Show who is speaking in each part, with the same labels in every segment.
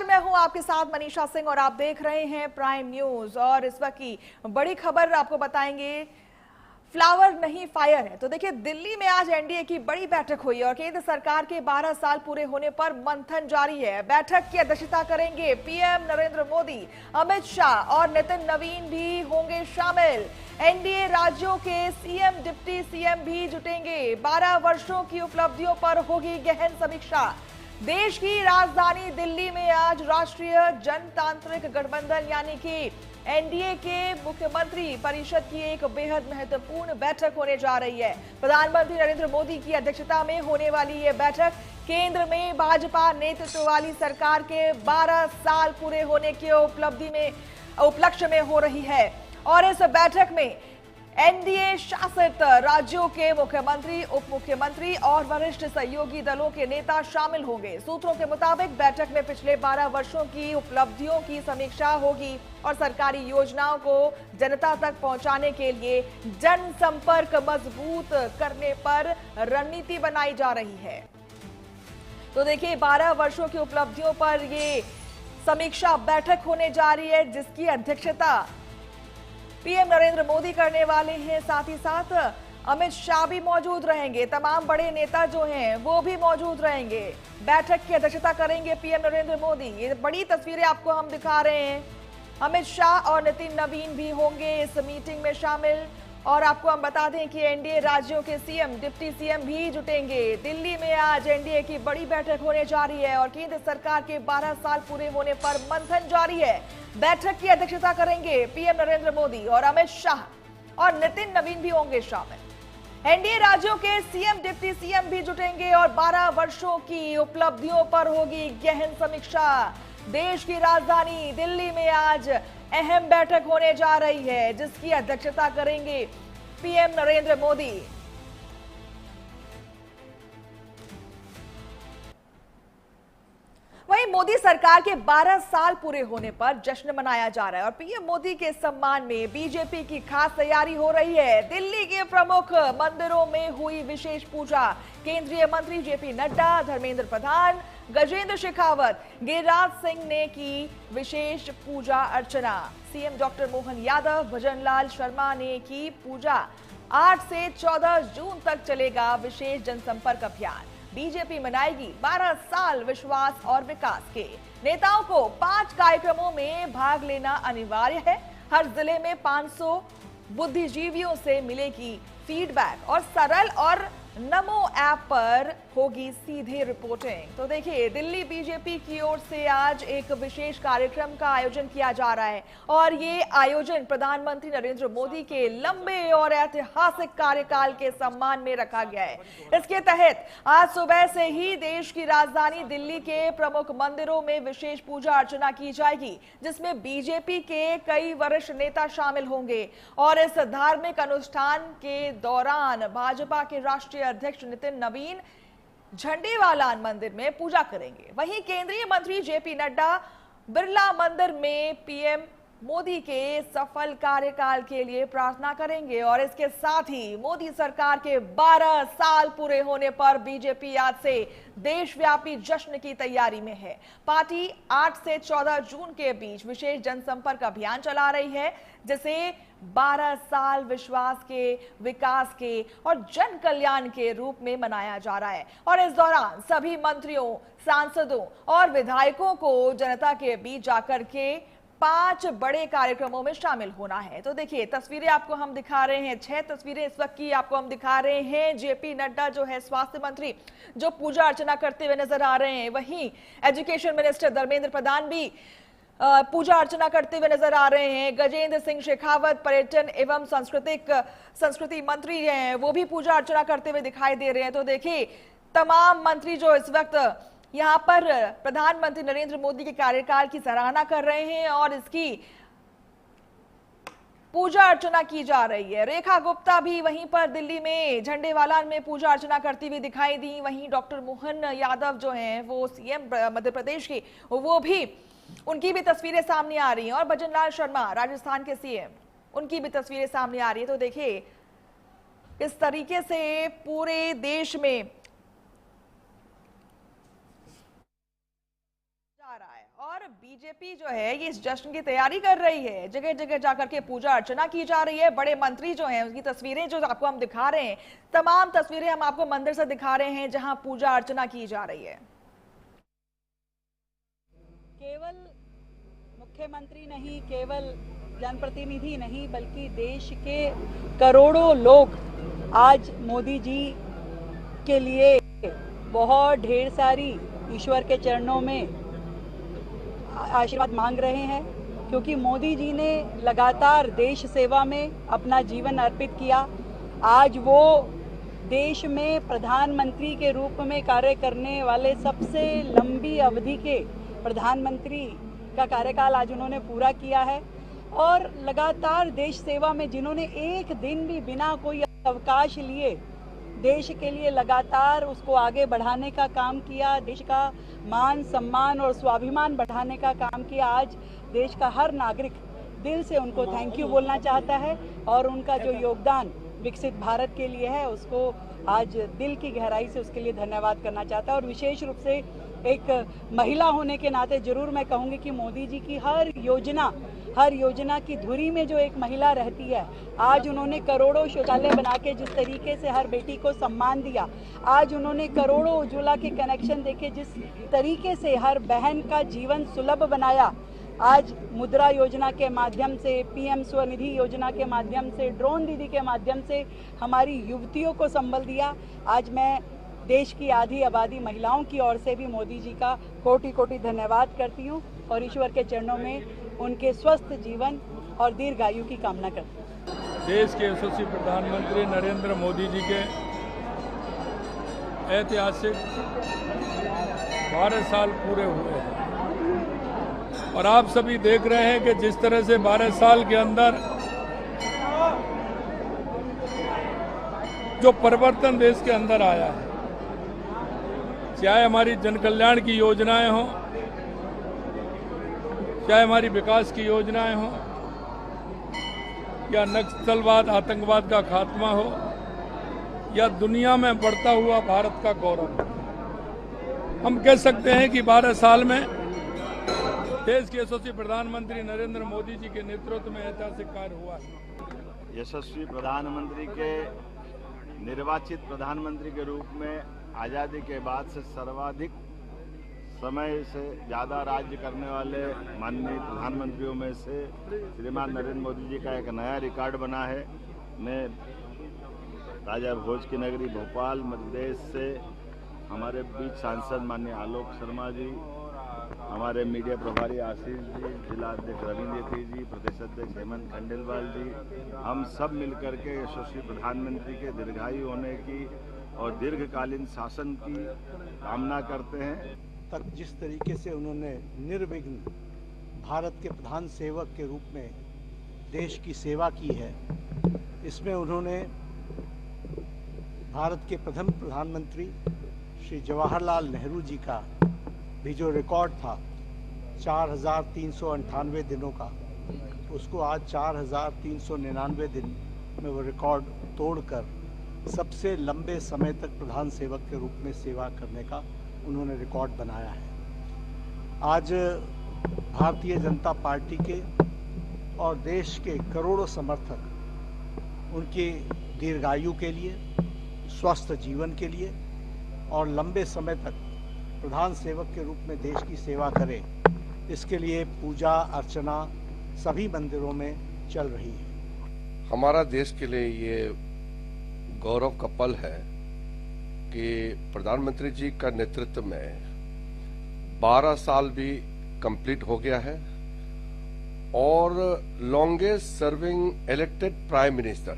Speaker 1: नमस्कार, मैं हूं आपके साथ मनीषा सिंह और आप देख रहे हैं प्राइम न्यूज। और इस वक्त की बड़ी खबर आपको बताएंगे, फ्लावर नहीं फायर है। तो देखिए, दिल्ली में आज एनडीए की बड़ी बैठक हुई और केंद्र सरकार के 12 साल पूरे होने पर मंथन जारी है। बैठक की अध्यक्षता करेंगे पीएम नरेंद्र मोदी, अमित शाह और नितिन नवीन भी होंगे शामिल। एनडीए राज्यों के सीएम, डिप्टी सीएम भी जुटेंगे। 12 वर्षों की उपलब्धियों पर होगी गहन समीक्षा। देश की राजधानी दिल्ली में आज राष्ट्रीय जनतांत्रिक गठबंधन यानी कि एनडीए के मुख्यमंत्री परिषद की एक बेहद महत्वपूर्ण बैठक होने जा रही है। प्रधानमंत्री नरेंद्र मोदी की अध्यक्षता में होने वाली ये बैठक केंद्र में भाजपा नेतृत्व वाली सरकार के 12 साल पूरे होने के उपलक्ष्य में हो रही है। और इस बैठक में एनडीए शासित राज्यों के मुख्यमंत्री, उप मुख्यमंत्री और वरिष्ठ सहयोगी दलों के नेता शामिल होंगे। सूत्रों के मुताबिक बैठक में पिछले 12 वर्षों की उपलब्धियों की समीक्षा होगी और सरकारी योजनाओं को जनता तक पहुंचाने के लिए जनसंपर्क मजबूत करने पर रणनीति बनाई जा रही है। तो देखिए, 12 वर्षों की उपलब्धियों पर ये समीक्षा बैठक होने जा रही है, जिसकी अध्यक्षता पीएम नरेंद्र मोदी करने वाले हैं। साथ ही साथ अमित शाह भी मौजूद रहेंगे। तमाम बड़े नेता जो हैं वो भी मौजूद रहेंगे। बैठक की अध्यक्षता करेंगे पीएम नरेंद्र मोदी। ये बड़ी तस्वीरें आपको हम दिखा रहे हैं। अमित शाह और नितिन नवीन भी होंगे इस मीटिंग में शामिल। और आपको हम बता दें कि एनडीए राज्यों के सीएम, डिप्टी सीएम भी जुटेंगे। दिल्ली में आज एनडीए की बड़ी बैठक होने जा रही है और केंद्र सरकार के 12 साल पूरे होने पर मंथन जारी है। बैठक की अध्यक्षता करेंगे पीएम नरेंद्र मोदी और अमित शाह और नितिन नवीन भी होंगे शामिल। एनडीए राज्यों के सीएम, डिप्टी सीएम भी जुटेंगे और 12 वर्षों की उपलब्धियों पर होगी गहन समीक्षा। देश की राजधानी दिल्ली में आज अहम बैठक होने जा रही है, जिसकी अध्यक्षता करेंगे पीएम नरेंद्र मोदी। वहीं मोदी सरकार के 12 साल पूरे होने पर जश्न मनाया जा रहा है और पीएम मोदी के सम्मान में बीजेपी की खास तैयारी हो रही है। दिल्ली के प्रमुख मंदिरों में हुई विशेष पूजा। केंद्रीय मंत्री जेपी नड्डा, धर्मेंद्र प्रधान, गजेंद्र शेखावत, गिरिराज सिंह ने की विशेष पूजा अर्चना। सीएम डॉक्टर मोहन यादव, भजनलाल शर्मा ने की पूजा। 8 से 14 जून तक चलेगा विशेष जनसंपर्क अभियान। बीजेपी मनाएगी 12 साल विश्वास और विकास के। नेताओं को 5 कार्यक्रमों में भाग लेना अनिवार्य है। हर जिले में 500 बुद्धिजीवियों से मिलेगी फीडबैक और सरल और नमो ऐप पर होगी सीधे रिपोर्टिंग। तो देखिए, दिल्ली बीजेपी की ओर से आज एक विशेष कार्यक्रम का आयोजन किया जा रहा है और ये आयोजन प्रधानमंत्री नरेंद्र मोदी के लंबे और ऐतिहासिक कार्यकाल के सम्मान में रखा गया है। इसके तहत आज सुबह से ही देश की राजधानी दिल्ली के प्रमुख मंदिरों में विशेष पूजा अर्चना की जाएगी, जिसमें बीजेपी के कई वरिष्ठ नेता शामिल होंगे। और इस धार्मिक अनुष्ठान के दौरान भाजपा के राष्ट्रीय अध्यक्ष नितिन नवीन झंडेवालान मंदिर में पूजा करेंगे। वहीं केंद्रीय मंत्री जेपी नड्डा बिरला मंदिर में पीएम मोदी के सफल कार्यकाल के लिए प्रार्थना करेंगे। और इसके साथ ही मोदी सरकार के 12 साल पूरे होने पर बीजेपी आज से देशव्यापी जश्न की तैयारी में है। पार्टी 8 से 14 जून के बीच विशेष जनसंपर्क अभियान चला रही है, जिसे 12 साल विश्वास के, विकास के और जन कल्याण के रूप में मनाया जा रहा है। और इस दौरान सभी मंत्रियों, सांसदों और विधायकों को जनता के बीच जाकर के 5 बड़े कार्यक्रमों में शामिल होना है। तो देखिए, तस्वीरें आपको हम दिखा रहे हैं। 6 तस्वीरें इस वक्त की आपको हम दिखा रहे हैं। जेपी नड्डा जो है स्वास्थ्य मंत्री, जो पूजा अर्चना करते हुए नजर आ रहे हैं। वहीं एजुकेशन मिनिस्टर धर्मेंद्र प्रधान भी पूजा अर्चना करते हुए नजर आ रहे हैं। गजेंद्र सिंह शेखावत पर्यटन एवं संस्कृति मंत्री हैं, वो भी पूजा अर्चना करते हुए दिखाई दे रहे हैं। तो देखिए, तमाम मंत्री जो इस वक्त यहां पर प्रधानमंत्री नरेंद्र मोदी के कार्यकाल की सराहना कर रहे हैं और इसकी पूजा अर्चना की जा रही है। रेखा गुप्ता भी वहीं पर दिल्ली में झंडेवालान में पूजा अर्चना करती हुई दिखाई दी। वहीं डॉक्टर मोहन यादव जो हैं, वो सीएम मध्य प्रदेश के, वो भी, उनकी भी तस्वीरें सामने आ रही हैं। और भजनलाल शर्मा राजस्थान के सीएम, उनकी भी तस्वीरें सामने आ रही है। तो देखिए, इस तरीके से पूरे देश में जा रहा है। और बीजेपी जो है ये इस जश्न की तैयारी कर रही है, जगह जगह जाकर के पूजा अर्चना की जा रही है। बड़े मंत्री जो हैं उनकी तस्वीरें जो आपको हम दिखा रहे हैं, तमाम तस्वीरें हम आपको मंदिर से दिखा रहे हैं जहां पूजा अर्चना की जा रही है।
Speaker 2: केवल मुख्यमंत्री नहीं, केवल जनप्रतिनिधि नहीं, बल्कि देश के करोड़ों लोग आज मोदी जी के लिए बहुत ढेर सारी ईश्वर के चरणों में आशीर्वाद मांग रहे हैं, क्योंकि मोदी जी ने लगातार देश सेवा में अपना जीवन अर्पित किया। आज वो देश में प्रधानमंत्री के रूप में कार्य करने वाले सबसे लंबी अवधि के प्रधानमंत्री का कार्यकाल आज उन्होंने पूरा किया है और लगातार देश सेवा में जिन्होंने एक दिन भी बिना कोई अवकाश लिए देश के लिए लगातार उसको आगे बढ़ाने का काम किया, देश का मान सम्मान और स्वाभिमान बढ़ाने का काम किया। आज देश का हर नागरिक दिल से उनको थैंक यू बोलना चाहता है और उनका जो योगदान विकसित भारत के लिए है उसको आज दिल की गहराई से उसके लिए धन्यवाद करना चाहता है। और विशेष रूप से एक महिला होने के नाते जरूर मैं कहूँगी कि मोदी जी की हर योजना की धुरी में जो एक महिला रहती है, आज उन्होंने करोड़ों शौचालय बना के जिस तरीके से हर बेटी को सम्मान दिया, आज उन्होंने करोड़ों उज्ज्वला के कनेक्शन देके जिस तरीके से हर बहन का जीवन सुलभ बनाया, आज मुद्रा योजना के माध्यम से, पीएम स्वनिधि योजना के माध्यम से, ड्रोन दीदी के माध्यम से हमारी युवतियों को संबल दिया। आज मैं देश की आधी आबादी महिलाओं की ओर से भी मोदी जी का कोटि कोटि धन्यवाद करती हूँ और ईश्वर के चरणों में उनके स्वस्थ जीवन और दीर्घायु की कामना करती हूँ।
Speaker 3: देश के यशस्वी प्रधानमंत्री नरेंद्र मोदी जी के ऐतिहासिक 12 साल पूरे हुए हैं और आप सभी देख रहे हैं कि जिस तरह से 12 साल के अंदर जो परिवर्तन देश के अंदर आया है, चाहे हमारी जन कल्याण की योजनाएं हों, चाहे हमारी विकास की योजनाएं हों, या नक्सलवाद आतंकवाद का खात्मा हो, या दुनिया में बढ़ता हुआ भारत का गौरव, हम कह सकते हैं कि 12 साल में देश के यशस्वी प्रधानमंत्री नरेंद्र मोदी जी के नेतृत्व में ऐतिहासिक कार्य हुआ है।
Speaker 4: यशस्वी प्रधानमंत्री के निर्वाचित प्रधानमंत्री के रूप में आज़ादी के बाद से सर्वाधिक समय से ज़्यादा राज्य करने वाले माननीय प्रधानमंत्रियों में से श्रीमान नरेंद्र मोदी जी का एक नया रिकॉर्ड बना है। मैं राजा भोज की नगरी भोपाल मध्य प्रदेश से हमारे बीच सांसद माननीय आलोक शर्मा जी, हमारे मीडिया प्रभारी आशीष जी, जिला अध्यक्ष रविंद्र जी, प्रदेश अध्यक्ष हेमंत खंडेलवाल जी, हम सब मिलकर के यशस्वी प्रधानमंत्री के दीर्घायु होने की और दीर्घकालीन शासन की कामना करते हैं।
Speaker 5: तक जिस तरीके से उन्होंने निर्विघ्न भारत के प्रधान सेवक के रूप में देश की सेवा की है, इसमें उन्होंने भारत के प्रथम प्रधानमंत्री श्री जवाहरलाल नेहरू जी का भी जो रिकॉर्ड था 4,398 दिनों का, उसको आज 4,399 दिन में वो रिकॉर्ड तोड़कर सबसे लंबे समय तक प्रधान सेवक के रूप में सेवा करने का उन्होंने रिकॉर्ड बनाया है। आज भारतीय जनता पार्टी के और देश के करोड़ों समर्थक उनके दीर्घायु के लिए, स्वस्थ जीवन के लिए और लंबे समय तक प्रधान सेवक के रूप में देश की सेवा करें, इसके लिए पूजा अर्चना सभी मंदिरों में चल रही है।
Speaker 6: हमारा देश के लिए ये गौरव का पल है कि प्रधानमंत्री जी का नेतृत्व में 12 साल भी कंप्लीट हो गया है और longest serving elected prime minister,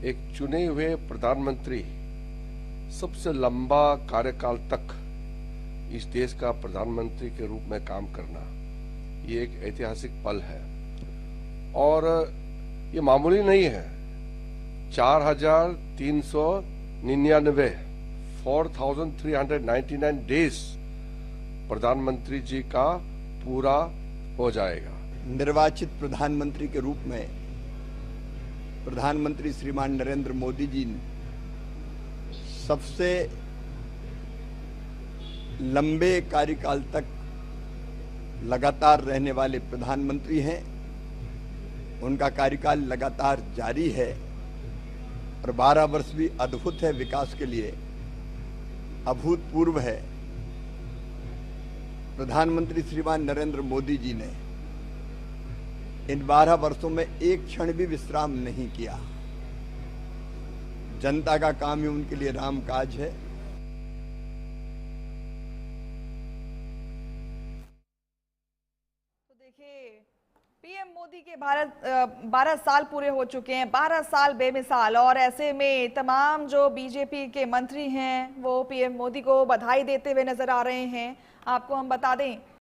Speaker 6: एक चुने हुए प्रधानमंत्री सबसे लंबा कार्यकाल तक इस देश का प्रधानमंत्री के रूप में काम करना, ये एक ऐतिहासिक पल है और ये मामूली नहीं है। 4,399 डेज प्रधानमंत्री जी का पूरा हो जाएगा।
Speaker 7: निर्वाचित प्रधानमंत्री के रूप में प्रधानमंत्री श्रीमान नरेंद्र मोदी जी ने सबसे लंबे कार्यकाल तक लगातार रहने वाले प्रधानमंत्री हैं। उनका कार्यकाल लगातार जारी है और 12 वर्ष भी अद्भुत है, विकास के लिए अभूतपूर्व है। प्रधानमंत्री श्रीमान नरेंद्र मोदी जी ने इन 12 वर्षों में एक क्षण भी विश्राम नहीं किया। जनता का काम ही उनके लिए राम काज है।
Speaker 1: तो देखिए, पीएम मोदी के 12 साल पूरे हो चुके हैं, 12 साल बेमिसाल, और ऐसे में तमाम जो बीजेपी के मंत्री हैं वो पीएम मोदी को बधाई देते हुए नजर आ रहे हैं। आपको हम बता दें